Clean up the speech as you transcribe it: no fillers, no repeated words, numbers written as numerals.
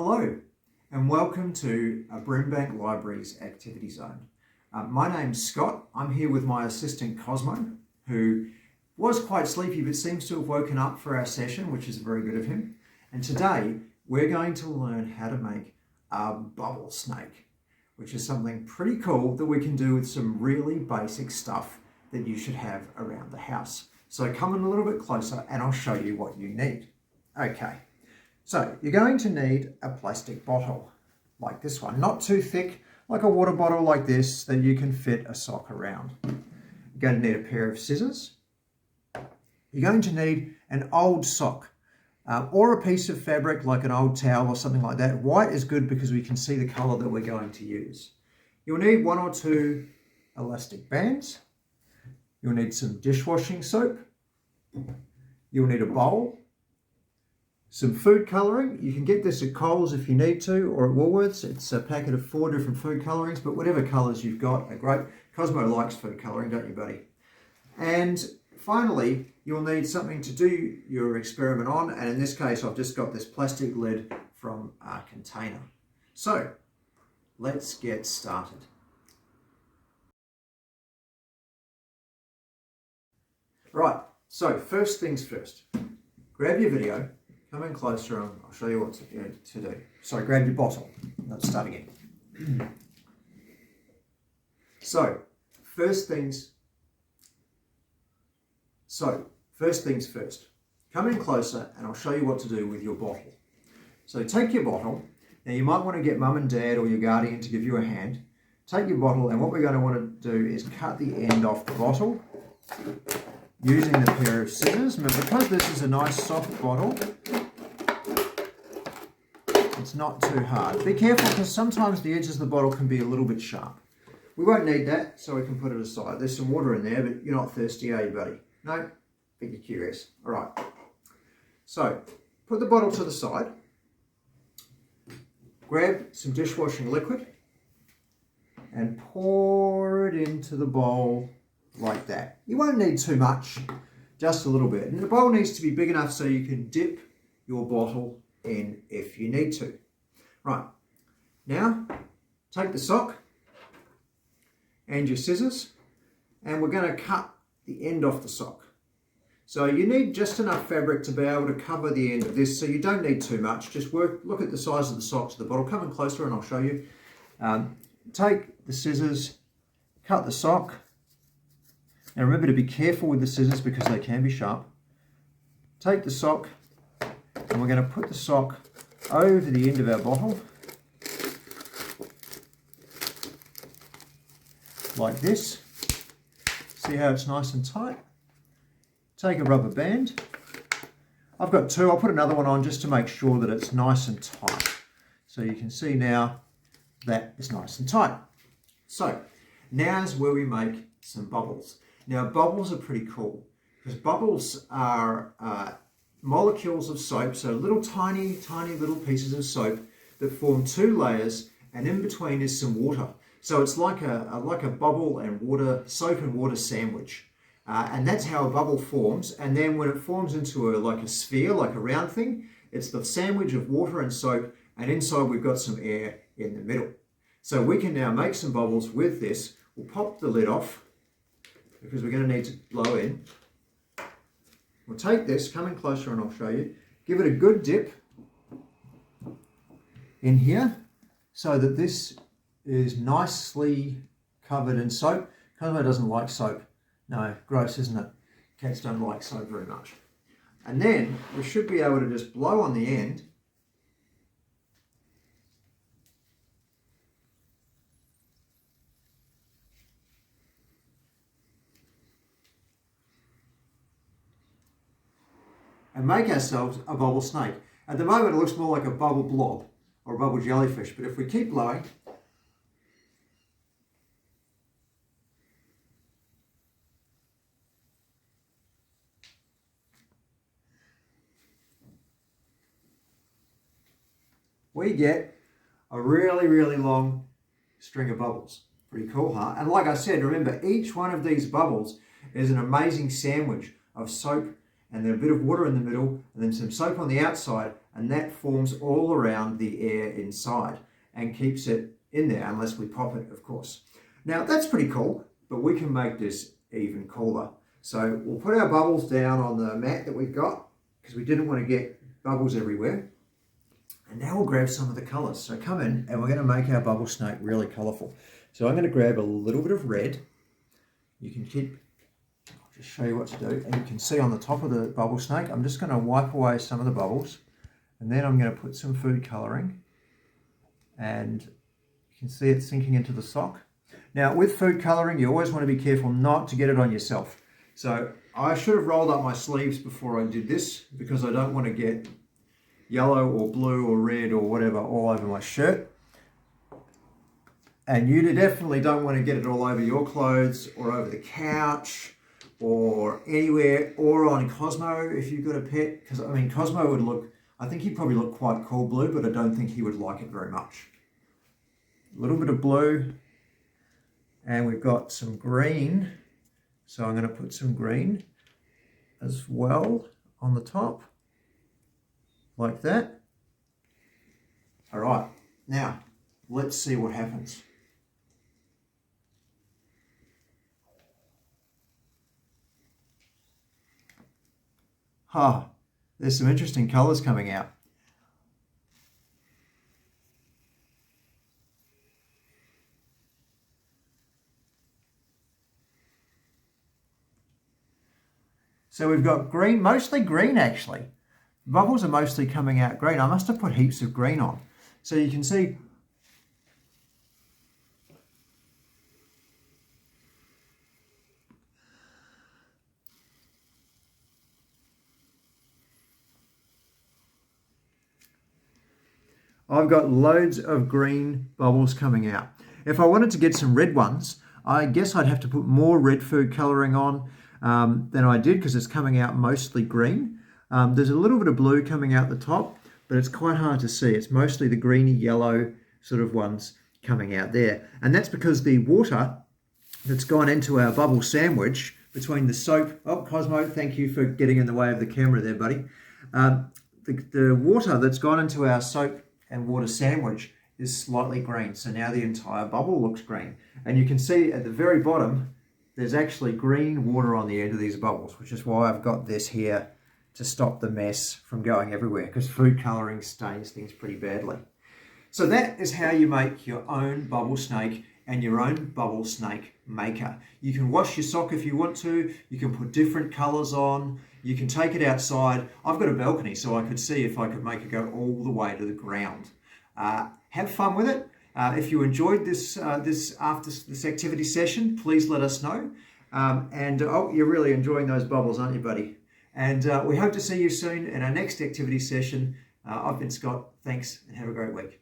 Hello and welcome to Brimbank Libraries Activity Zone. My name's Scott. I'm here with my assistant Cosmo, who was quite sleepy but seems to have woken up for our session, which is very good of him. And today we're going to learn how to make a bubble snake, which is something pretty cool that we can do with some really basic stuff that you should have around the house. So come in a little bit closer and I'll show you what you need. Okay. So you're going to need a plastic bottle like this one, not too thick, like a water bottle like this that you can fit a sock around. You're going to need a pair of scissors. You're going to need an old sock or a piece of fabric like an old towel or something like that. White is good because we can see the color that we're going to use. You'll need 1 or 2 elastic bands. You'll need some dishwashing soap. You'll need a bowl. Some food colouring. You can get this at Coles if you need to, or at Woolworths. It's a packet of 4 different food colourings, but whatever colours you've got are great. Cosmo likes food colouring, don't you, buddy? And finally, you'll need something to do your experiment on, and in this case, I've just got this plastic lid from a container. So, let's get started. Right, so first things first. Grab your video. Come in closer and I'll show you what to do. So grab your bottle. Let's start again. So first things first. Come in closer and I'll show you what to do with your bottle. So take your bottle. Now you might want to get mum and dad or your guardian to give you a hand. Take your bottle, and what we're going to want to do is cut the end off the bottle using the pair of scissors. But because this is a nice soft bottle, it's not too hard. Be careful because sometimes the edges of the bottle can be a little bit sharp. We won't need that, so we can put it aside. There's some water in there, but you're not thirsty, are you, buddy? No? But you're curious. All right. So, put the bottle to the side. Grab some dishwashing liquid and pour it into the bowl like that. You won't need too much, just a little bit. And the bowl needs to be big enough so you can dip your bottle in if you need to. Right, now take the sock and your scissors, and we're going to cut the end off the sock. So you need just enough fabric to be able to cover the end of this, so you don't need too much. Just look at the size of the sock to the bottle. Come in closer and I'll show you. Take the scissors, cut the sock. Now remember to be careful with the scissors because they can be sharp. Take the sock, and we're going to put the sock over the end of our bottle like this. See how it's nice and tight? Take a rubber band. I've got 2. I'll put another one on just to make sure that it's nice and tight. So you can see now that it's nice and tight. So now's where we make some bubbles. Now bubbles are pretty cool because bubbles are molecules of soap, so little tiny little pieces of soap that form 2 layers, and in between is some water. So it's like a bubble and water, soap and water sandwich, and that's how a bubble forms. And then when it forms into like a sphere, like a round thing, it's the sandwich of water and soap, and inside we've got some air in the middle. So we can now make some bubbles with this. We'll pop the lid off because we're going to need to blow in. We'll take this, come in closer and I'll show you. Give it a good dip in here so that this is nicely covered in soap. Cosmo doesn't like soap. No, gross, isn't it? Cats don't like soap very much. And then we should be able to just blow on the end . And make ourselves a bubble snake. At the moment it looks more like a bubble blob or a bubble jellyfish, but if we keep blowing, we get a really long string of bubbles. Pretty cool, huh? And like I said, remember, each one of these bubbles is an amazing sandwich of soap and then a bit of water in the middle, and then some soap on the outside, and that forms all around the air inside and keeps it in there, unless we pop it, of course. Now that's pretty cool, but we can make this even cooler. So we'll put our bubbles down on the mat that we've got, because we didn't want to get bubbles everywhere. And now we'll grab some of the colours. So come in, and we're going to make our bubble snake really colourful. So I'm going to grab a little bit of red. You can I'll just show you what to do. And you can see on the top of the bubble snake, I'm just going to wipe away some of the bubbles. And then I'm going to put some food colouring. And you can see it sinking into the sock. Now with food colouring, you always want to be careful not to get it on yourself. So I should have rolled up my sleeves before I did this, because I don't want to get yellow or blue or red or whatever all over my shirt. And you definitely don't want to get it all over your clothes or over the couch or anywhere, or on Cosmo if you've got a pet. Because I mean, Cosmo would look, I think he'd probably look quite cool blue, but I don't think he would like it very much. A little bit of blue, and we've got some green. So I'm going to put some green as well on the top, like that. All right, now let's see what happens. There's some interesting colours coming out. So we've got green, mostly green actually. Bubbles are mostly coming out green. I must have put heaps of green on. So you can see I've got loads of green bubbles coming out. If I wanted to get some red ones, I guess I'd have to put more red food colouring on than I did, because it's coming out mostly green. There's a little bit of blue coming out the top, but it's quite hard to see. It's mostly the greeny yellow sort of ones coming out there. And that's because the water that's gone into our bubble sandwich between the soap... Oh, Cosmo, thank you for getting in the way of the camera there, buddy. The water that's gone into our soap and water sandwich is slightly green. So now the entire bubble looks green. And you can see at the very bottom, there's actually green water on the end of these bubbles, which is why I've got this here to stop the mess from going everywhere, because food colouring stains things pretty badly. So that is how you make your own bubble snake and your own bubble snake maker. You can wash your sock if you want to. You can put different colours on. You can take it outside. I've got a balcony, so I could see if I could make it go all the way to the ground. Have fun with it. If you enjoyed this after this activity session, please let us know. Oh, you're really enjoying those bubbles, aren't you, buddy? And we hope to see you soon in our next activity session. I've been Scott. Thanks, and have a great week.